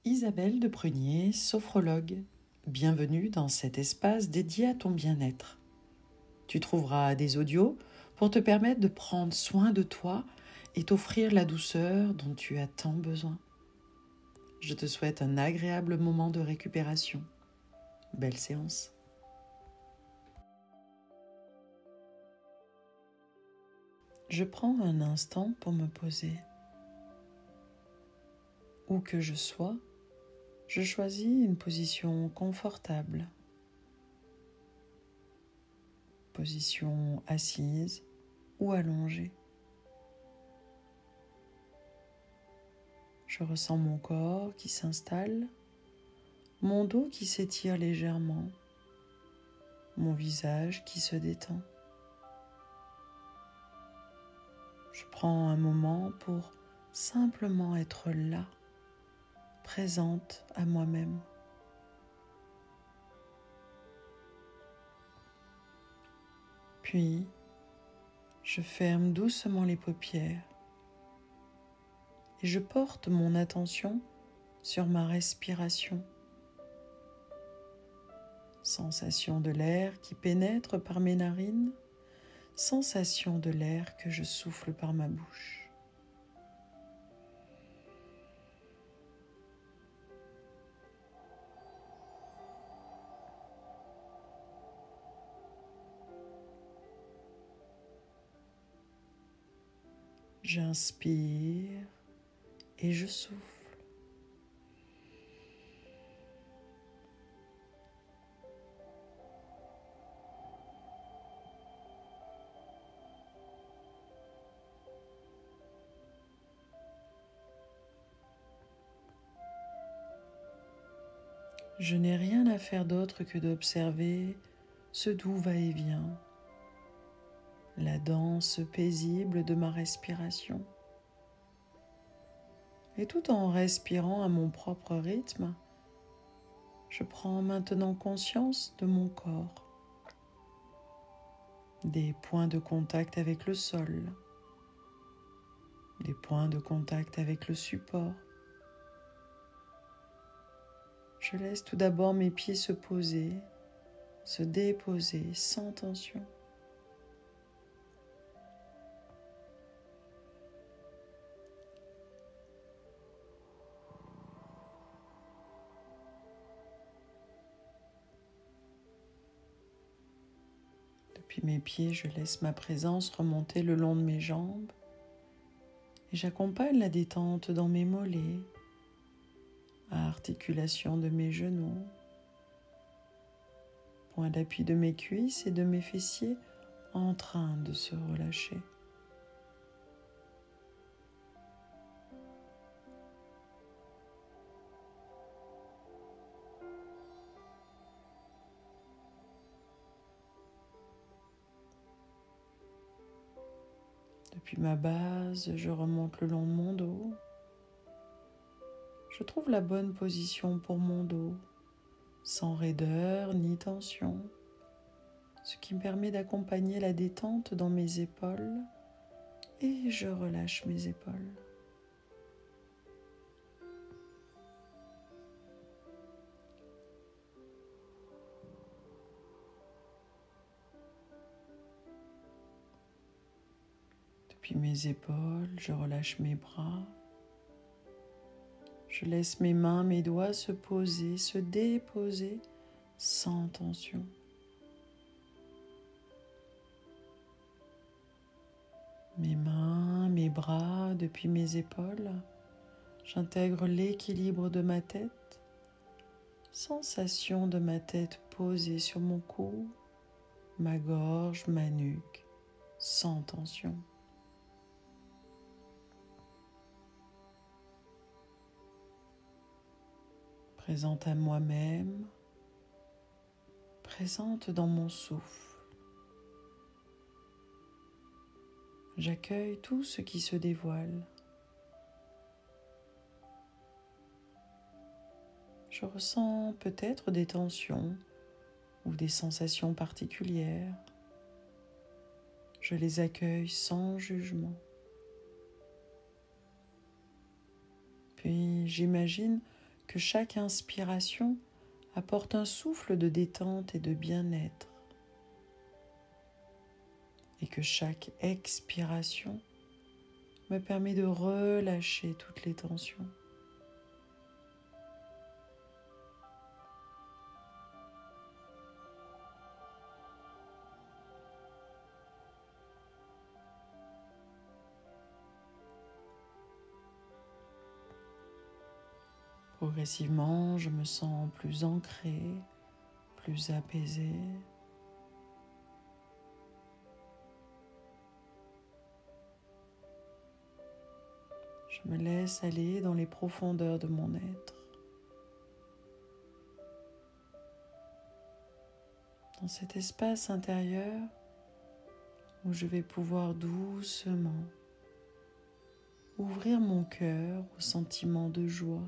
Isabelle de Prunier, sophrologue. Bienvenue dans cet espace dédié à ton bien-être. Tu trouveras des audios pour te permettre de prendre soin de toi et t'offrir la douceur dont tu as tant besoin. Je te souhaite un agréable moment de récupération. Belle séance. Je prends un instant pour me poser. Où que je sois, je choisis une position confortable. Position assise ou allongée. Je ressens mon corps qui s'installe, mon dos qui s'étire légèrement, mon visage qui se détend. Je prends un moment pour simplement être là, présente à moi-même. Puis, je ferme doucement les paupières et je porte mon attention sur ma respiration. Sensation de l'air qui pénètre par mes narines, sensation de l'air que je souffle par ma bouche. J'inspire et je souffle. Je n'ai rien à faire d'autre que d'observer ce doux va-et-vient, la danse paisible de ma respiration. Et tout en respirant à mon propre rythme, je prends maintenant conscience de mon corps, des points de contact avec le sol, des points de contact avec le support. Je laisse tout d'abord mes pieds se poser, se déposer sans tension. Depuis mes pieds, je laisse ma présence remonter le long de mes jambes et j'accompagne la détente dans mes mollets, articulation de mes genoux, point d'appui de mes cuisses et de mes fessiers en train de se relâcher. Depuis ma base, je remonte le long de mon dos. Je trouve la bonne position pour mon dos, sans raideur ni tension, ce qui me permet d'accompagner la détente dans mes épaules et je relâche mes épaules. Depuis mes épaules, je relâche mes bras. Je laisse mes mains, mes doigts se poser, se déposer sans tension. Mes mains, mes bras, depuis mes épaules, j'intègre l'équilibre de ma tête, sensation de ma tête posée sur mon cou, ma gorge, ma nuque, sans tension. Présente à moi-même, présente dans mon souffle. J'accueille tout ce qui se dévoile. Je ressens peut-être des tensions ou des sensations particulières. Je les accueille sans jugement. Puis j'imagine que chaque inspiration apporte un souffle de détente et de bien-être, et que chaque expiration me permet de relâcher toutes les tensions. Progressivement, je me sens plus ancrée, plus apaisée. Je me laisse aller dans les profondeurs de mon être. Dans cet espace intérieur où je vais pouvoir doucement ouvrir mon cœur au sentiment de joie.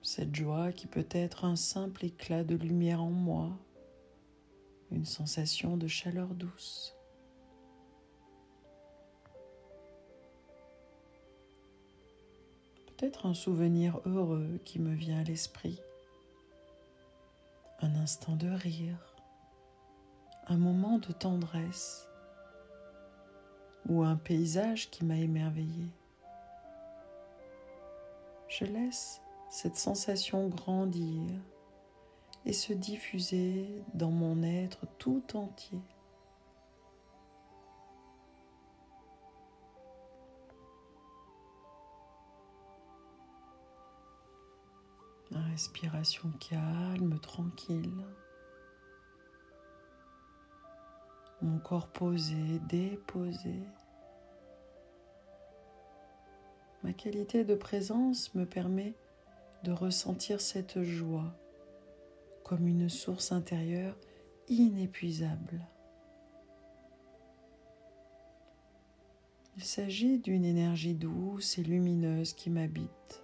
Cette joie qui peut être un simple éclat de lumière en moi, une sensation de chaleur douce. Peut-être un souvenir heureux qui me vient à l'esprit, un instant de rire, un moment de tendresse ou un paysage qui m'a émerveillé. Je laisse cette sensation grandir et se diffuser dans mon être tout entier. Ma respiration calme, tranquille. Mon corps posé, déposé. Ma qualité de présence me permet de ressentir cette joie comme une source intérieure inépuisable. Il s'agit d'une énergie douce et lumineuse qui m'habite.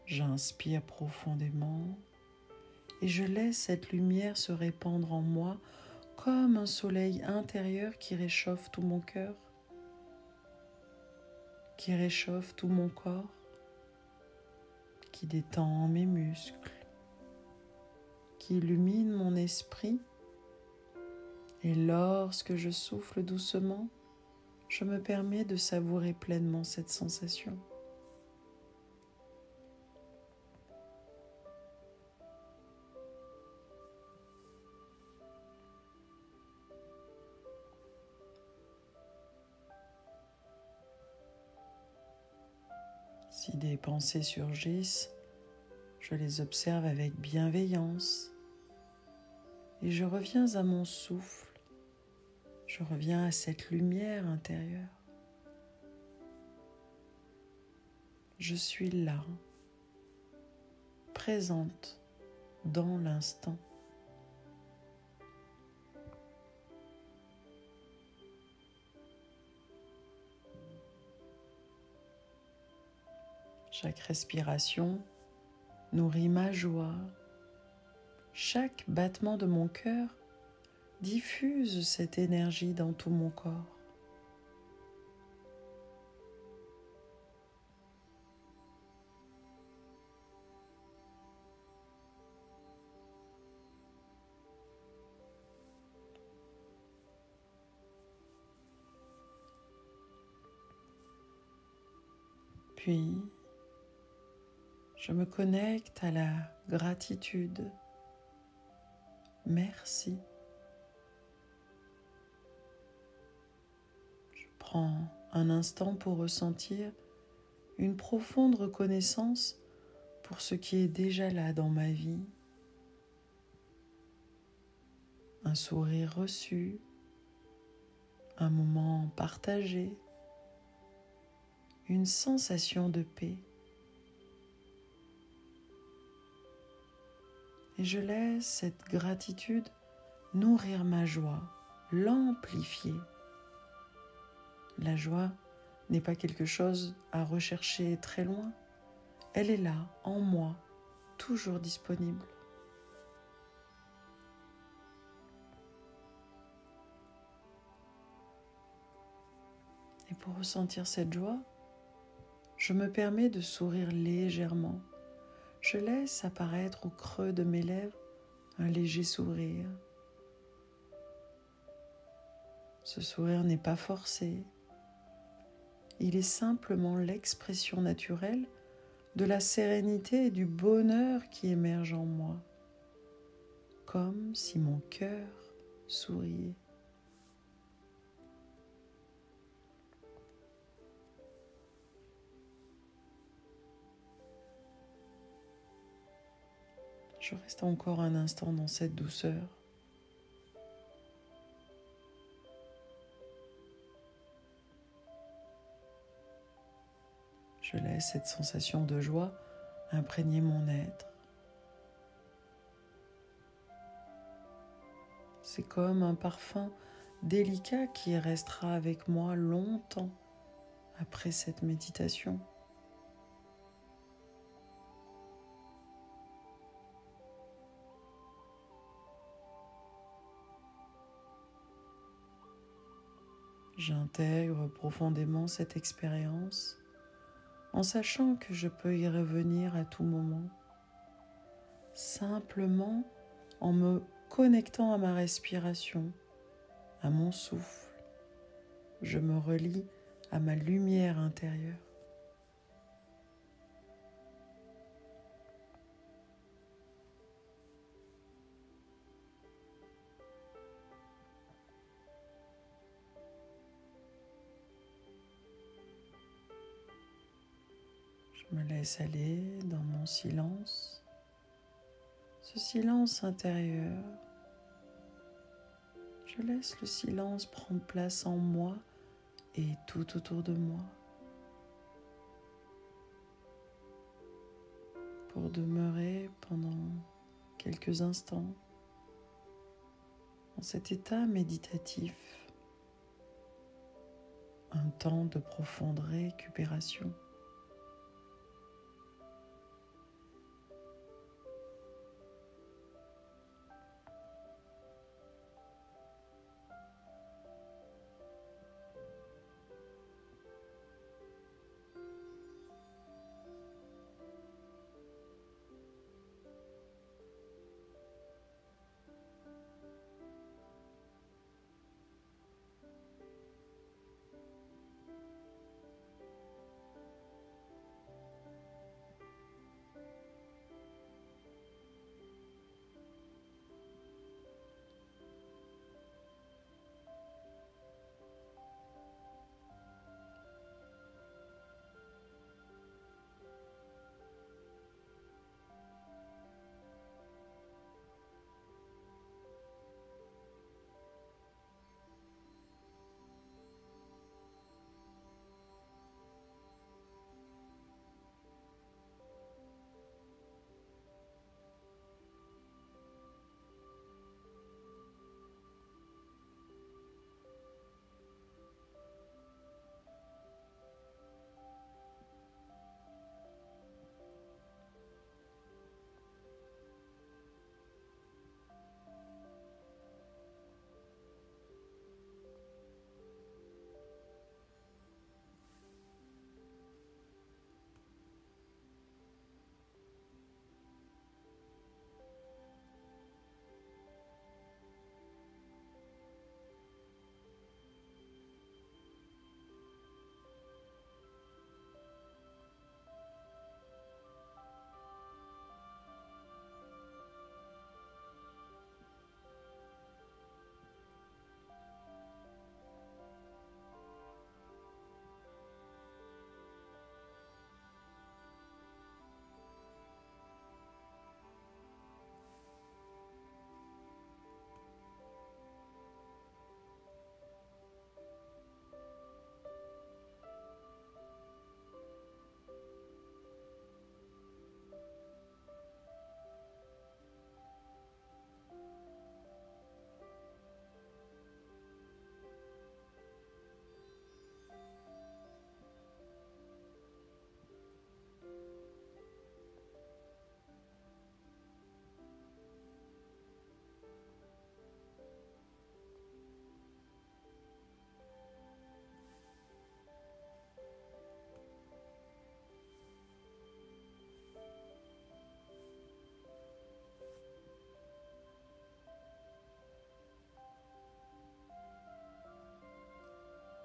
J'inspire profondément et je laisse cette lumière se répandre en moi comme un soleil intérieur qui réchauffe tout mon cœur, qui réchauffe tout mon corps, qui détend mes muscles, qui illumine mon esprit. Et lorsque je souffle doucement, je me permets de savourer pleinement cette sensation. Si des pensées surgissent, je les observe avec bienveillance et je reviens à mon souffle, je reviens à cette lumière intérieure. Je suis là, présente dans l'instant. Chaque respiration nourrit ma joie. Chaque battement de mon cœur diffuse cette énergie dans tout mon corps. Puis, je me connecte à la gratitude. Merci. Je prends un instant pour ressentir une profonde reconnaissance pour ce qui est déjà là dans ma vie. Un sourire reçu, un moment partagé, une sensation de paix. Et je laisse cette gratitude nourrir ma joie, l'amplifier. La joie n'est pas quelque chose à rechercher très loin. Elle est là, en moi, toujours disponible. Et pour ressentir cette joie, je me permets de sourire légèrement. Je laisse apparaître au creux de mes lèvres un léger sourire. Ce sourire n'est pas forcé. Il est simplement l'expression naturelle de la sérénité et du bonheur qui émerge en moi, comme si mon cœur souriait. Je reste encore un instant dans cette douceur. Je laisse cette sensation de joie imprégner mon être. C'est comme un parfum délicat qui restera avec moi longtemps après cette méditation. J'intègre profondément cette expérience en sachant que je peux y revenir à tout moment, simplement en me connectant à ma respiration, à mon souffle. Je me relie à ma lumière intérieure. Je me laisse aller dans mon silence, ce silence intérieur. Je laisse le silence prendre place en moi et tout autour de moi pour demeurer pendant quelques instants dans cet état méditatif, un temps de profonde récupération.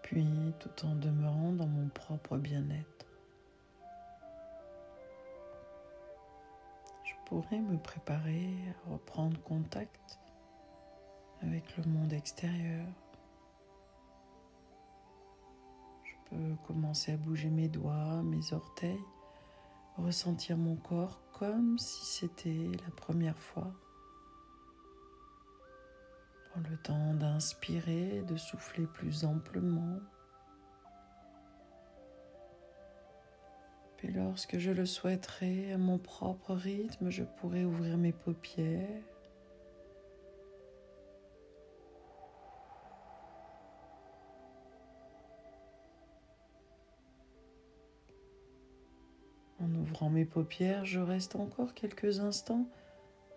puis tout en demeurant dans mon propre bien-être. Je pourrais me préparer à reprendre contact avec le monde extérieur. Je peux commencer à bouger mes doigts, mes orteils, ressentir mon corps comme si c'était la première fois. Prends le temps d'inspirer, de souffler plus amplement. Puis lorsque je le souhaiterai, à mon propre rythme, je pourrai ouvrir mes paupières. En ouvrant mes paupières, je reste encore quelques instants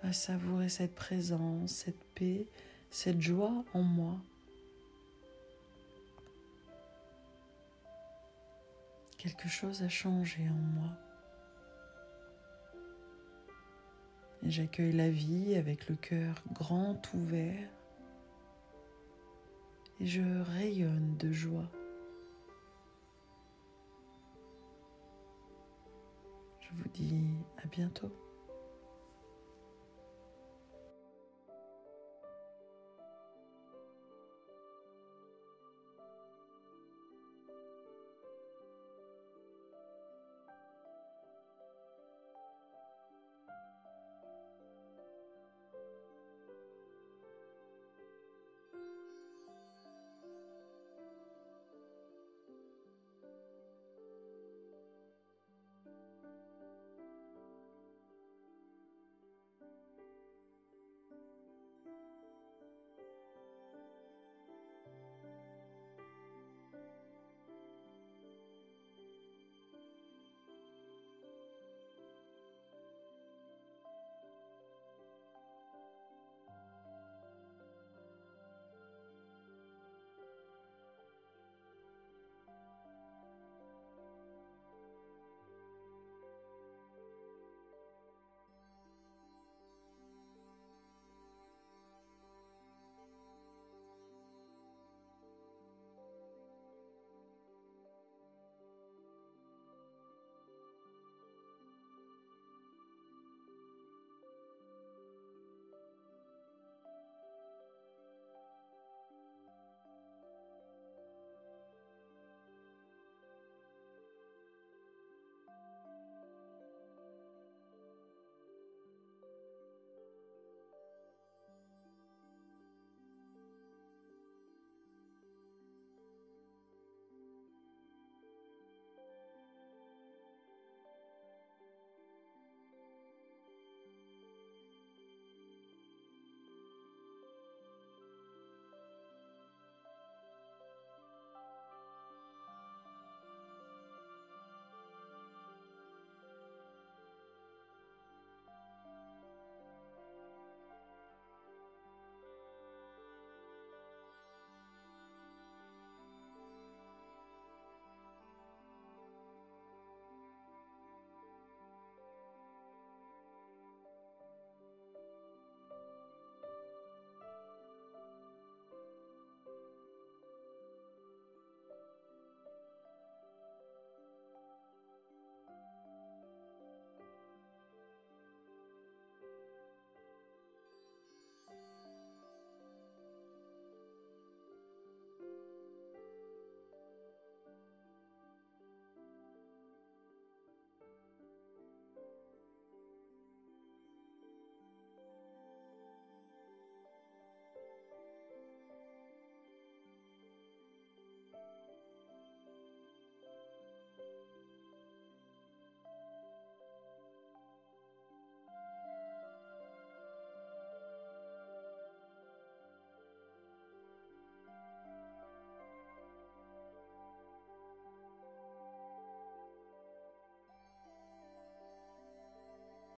à savourer cette présence, cette paix, cette joie en moi. Quelque chose a changé en moi. Et j'accueille la vie avec le cœur grand ouvert et je rayonne de joie. Je vous dis à bientôt.